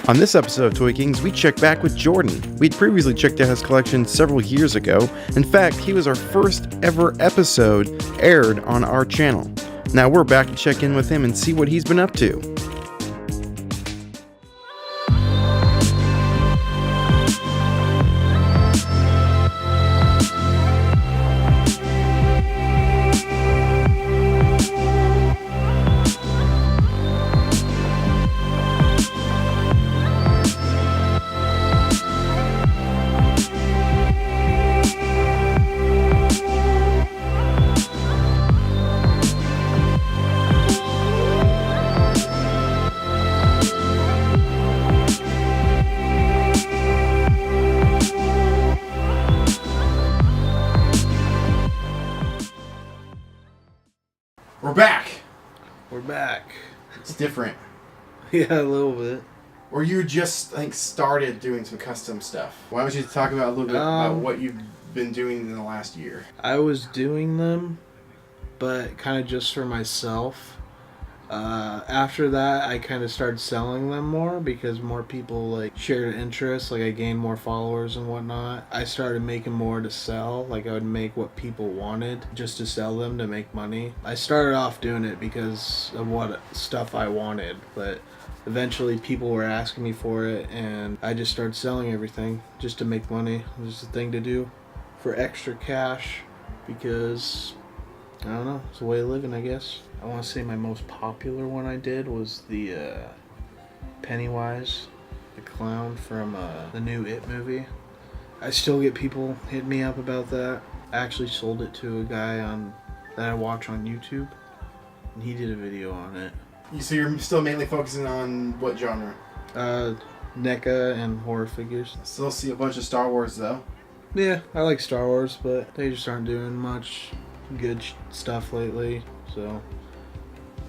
On this episode of Toy Kings, we check back with Jordan. We'd previously checked out his collection several years ago. In fact, he was our first ever episode aired on our channel. Now we're back to check in with him and see what he's been up to. We're back. It's different. Yeah, a little bit. Or you just, started doing some custom stuff. Why don't you talk about a little bit about what you've been doing in the last year? I was doing them, but kind of just for myself. After that, I kind of started selling them more because more people shared interest. I gained more followers and whatnot. I started making more to sell. I would make what people wanted just to sell them to make money. I started off doing it because of what stuff I wanted, but eventually people were asking me for it, and I just started selling everything just to make money. It was the thing to do for extra cash because, I don't know, it's a way of living, I guess. I want to say my most popular one I did was the Pennywise, the clown from the new It movie. I still get people hitting me up about that. I actually sold it to a guy that I watch on YouTube, and he did a video on it. So you're still mainly focusing on what genre? NECA and horror figures. I still see a bunch of Star Wars though. Yeah, I like Star Wars, but they just aren't doing much good stuff lately, so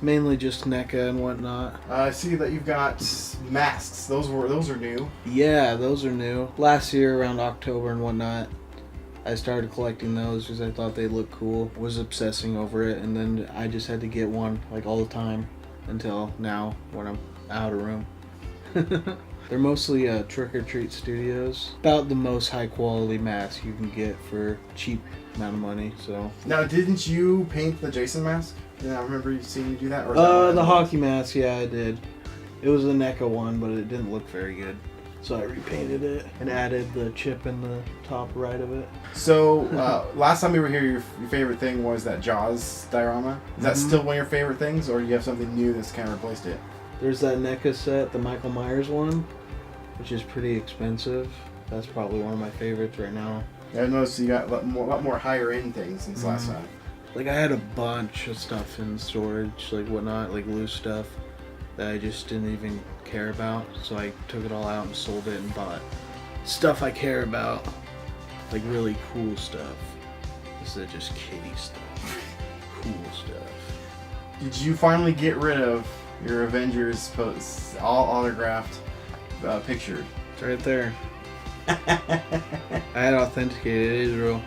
mainly just NECA and whatnot. I see that you've got masks. Those are new. Yeah, those are new. Last year around October and whatnot, I started collecting those because I thought they looked cool. Was obsessing over it, and then I just had to get one all the time until now when I'm out of room. They're mostly Trick or Treat Studios. About the most high quality mask you can get for cheap amount of money. So now, didn't you paint the Jason mask? Yeah, I remember seeing you do that. Or the hockey mask, yeah, I did. It was a NECA one, but it didn't look very good. So I repainted it and added the chip in the top right of it. So, last time we were here, your favorite thing was that Jaws diorama. Is that still one of your favorite things, or do you have something new that's kind of replaced it? There's that NECA set, the Michael Myers one, which is pretty expensive. That's probably one of my favorites right now. Yeah, I noticed you got a lot more higher end things since last time. I had a bunch of stuff in storage, whatnot, loose stuff that I just didn't even care about. So I took it all out and sold it and bought stuff I care about, really cool stuff instead of just kiddie stuff. Cool stuff. Did you finally get rid of your Avengers all autographed picture? It's right there. I had authenticated. It is real.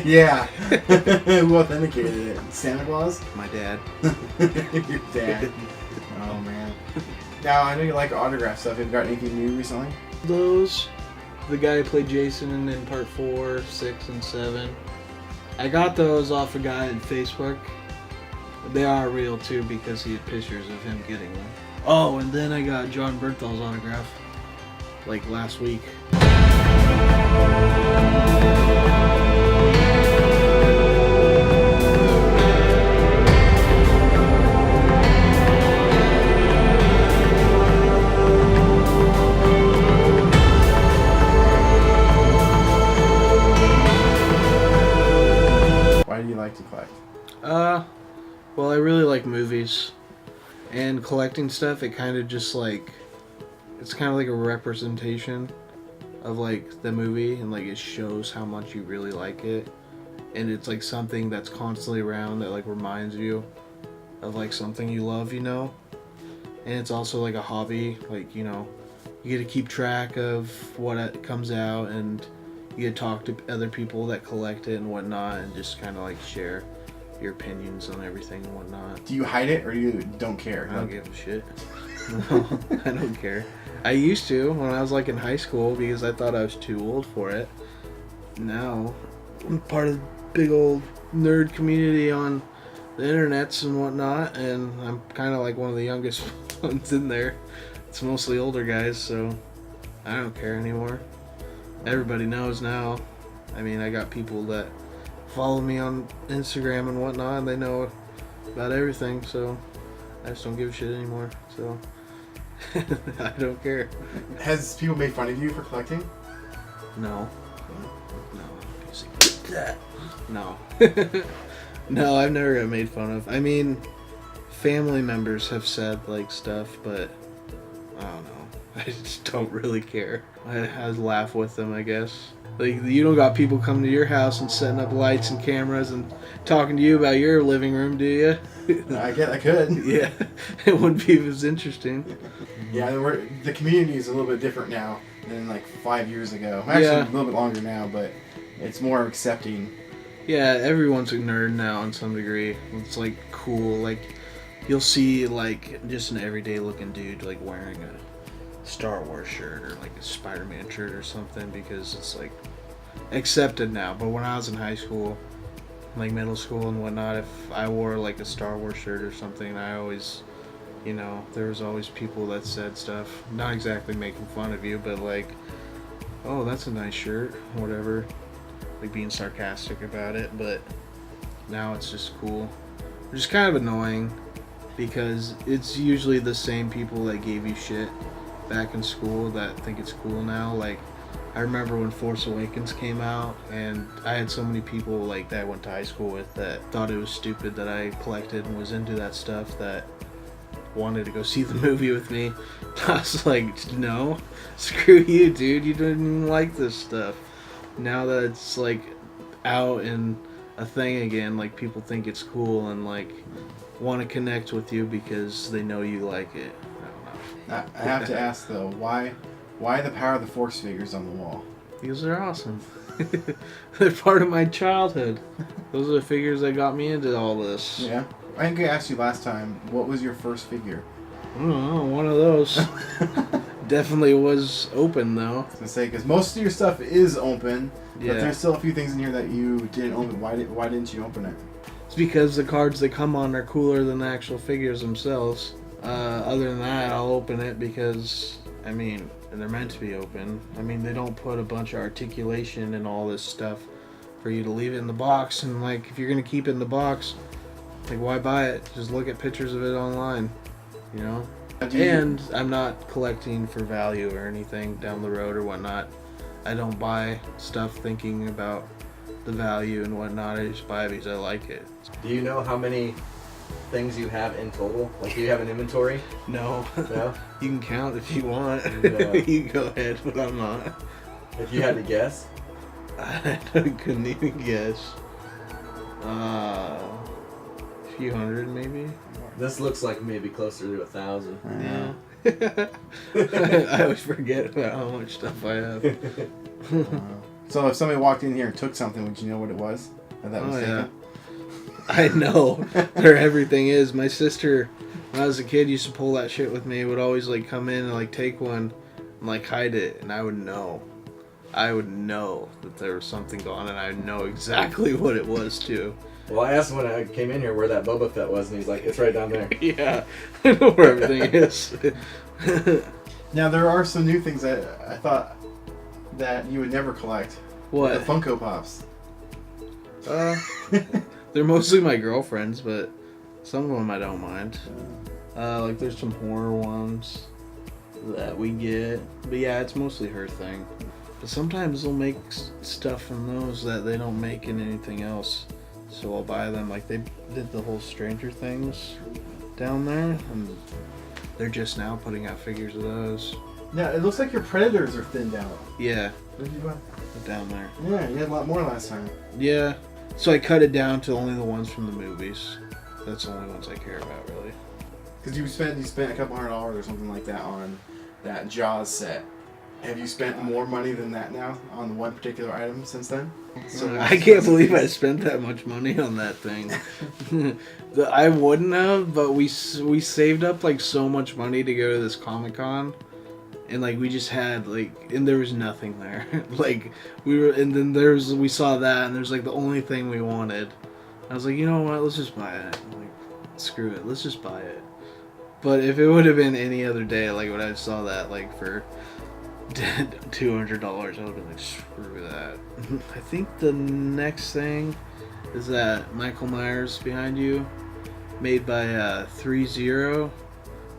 Yeah. Who authenticated it? Santa Claus? My dad. Your dad. Oh man. Now I know you like autograph stuff. Have you got anything new recently? Those, the guy who played Jason in part 4, 6, and 7. I got those off a guy on Facebook. They are real too because he had pictures of him getting them. Oh, and then I got John Berthal's autograph last week. Why do you like to collect? Well, I really like movies, and collecting stuff, it kind of just it's kind of like a representation of the movie, and it shows how much you really like it, and it's something that's constantly around that reminds you of something you love, and it's also a hobby, you get to keep track of what comes out, and you get to talk to other people that collect it and whatnot, and just kind of share your opinions on everything and whatnot. Do you hide it or you don't care? I don't give a shit. No, I don't care. I used to when I was like in high school because I thought I was too old for it. Now, I'm part of the big old nerd community on the internets and whatnot, and I'm kind of like one of the youngest ones in there. It's mostly older guys, so I don't care anymore. Everybody knows now. I mean, I got people that follow me on Instagram and whatnot, and they know about everything, so I just don't give a shit anymore. So I don't care. Has people made fun of you for collecting? No. No. No, I've never got made fun of. I mean, family members have said like stuff, but I don't know. I just don't really care. I laugh with them, I guess. Like, you don't got people coming to your house and setting up lights and cameras and talking to you about your living room, do you? I could. Yeah, it wouldn't be as interesting. Yeah, the community is a little bit different now than like 5 years ago. Actually, Yeah. a little bit longer now, but it's more accepting. Yeah, everyone's a nerd now in some degree. It's like cool. Like, you'll see like just an everyday looking dude like wearing a Star Wars shirt or like a Spider-Man shirt or something because it's like accepted now. But when I was in high school, like middle school and whatnot, if I wore like a Star Wars shirt or something, I always, you know, there was always people that said stuff, not exactly making fun of you, but like, oh, that's a nice shirt, whatever, like being sarcastic about it. But now it's just cool, which is kind of annoying because it's usually the same people that gave you shit back in school that think it's cool now. Like, I remember when Force Awakens came out, and I had so many people like that I went to high school with that thought it was stupid that I collected and was into that stuff, that wanted to go see the movie with me. I was like, no, screw you, dude, you didn't even like this stuff. Now that it's like out and a thing again, like people think it's cool and like want to connect with you because they know you like it. I have to ask though, why the Power of the Force figures on the wall? Because they're awesome. They're part of my childhood. Those are the figures that got me into all this. Yeah. I think I asked you last time, what was your first figure? I don't know, one of those. Definitely was open though. I was gonna say, because most of your stuff is open, Yeah. but there's still a few things in here that you didn't open. Why didn't you open it? It's because the cards they come on are cooler than the actual figures themselves. Other than that, I'll open it because, I mean, they're meant to be open. I mean, they don't put a bunch of articulation and all this stuff for you to leave it in the box. And, like, if you're going to keep it in the box, like, why buy it? Just look at pictures of it online, you know? And I'm not collecting for value or anything down the road or whatnot. I don't buy stuff thinking about the value and whatnot. I just buy it because I like it. Do you know how many things you have in total? Like, do you have an inventory? No. No? You can count if you want. No. You can go ahead, but I'm not. If you had to guess? I couldn't even guess. A few hundred, maybe. This looks like maybe closer to 1,000. Yeah. I always forget about how much stuff I have. So if somebody walked in here and took something, would you know what it was? That was taken? Yeah. I know where everything is. My sister, when I was a kid, used to pull that shit with me. Would always like come in and like take one and like hide it, and I would know. I would know that there was something going on, and I would know exactly what it was too. Well, I asked him when I came in here where that Boba Fett was, and he's like, it's right down there. Yeah, I know where everything is. Now there are some new things that I thought that you would never collect. What? The Funko Pops. They're mostly my girlfriend's, but some of them I don't mind. Like there's some horror ones that we get, but yeah, it's mostly her thing. But sometimes they'll make stuff from those that they don't make in anything else, so I'll buy them. Like they did the whole Stranger Things down there, and they're just now putting out figures of those. Now it looks like your Predators are thinned out. Yeah, What did you buy? down there. Yeah, you had a lot more last time. Yeah, so I cut it down to only the ones from the movies. That's the only ones I care about, really. Because you spent a couple $100 or something like that on that Jaws set. Have you spent more money than that now on one particular item since then? So I can't believe I spent that much money on that thing. I wouldn't have, but we saved up like so much money to go to this Comic-Con, and like we just had like, and there was nothing there. Like and then we saw that, and there's like the only thing we wanted. I was like, you know what, let's just buy it. I'm like, screw it, let's just buy it. But if it would have been any other day, like when I saw that like for $200, I would have been like, screw that. I think the next thing is that Michael Myers behind you, made by 3-0.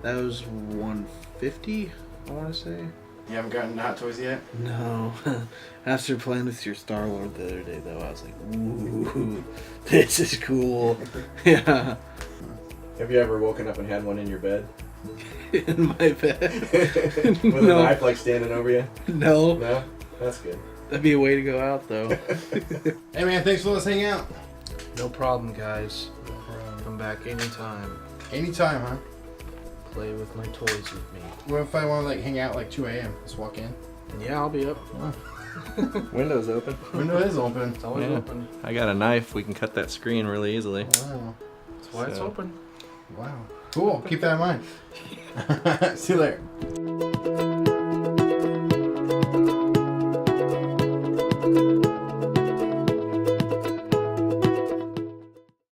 That was $150, I want to say. You haven't gotten Hot Toys yet? No. After playing with your Star-Lord the other day, though, I was like, ooh, this is cool. Yeah. Have you ever woken up and had one in your bed? In my bed? With a knife like standing over you? No. No? That's good. That'd be a way to go out, though. Hey man, thanks for letting us hang out. No problem, guys. Come back anytime. Anytime, huh? Play with my toys with me. What if I want to like hang out like 2 a.m.? Just walk in. Yeah, I'll be up. Window's open. Window is open. It's always Yeah. open. I got a knife. We can cut that screen really easily. Wow. That's why it's So- open. Wow. Cool. Keep that in mind. See you later.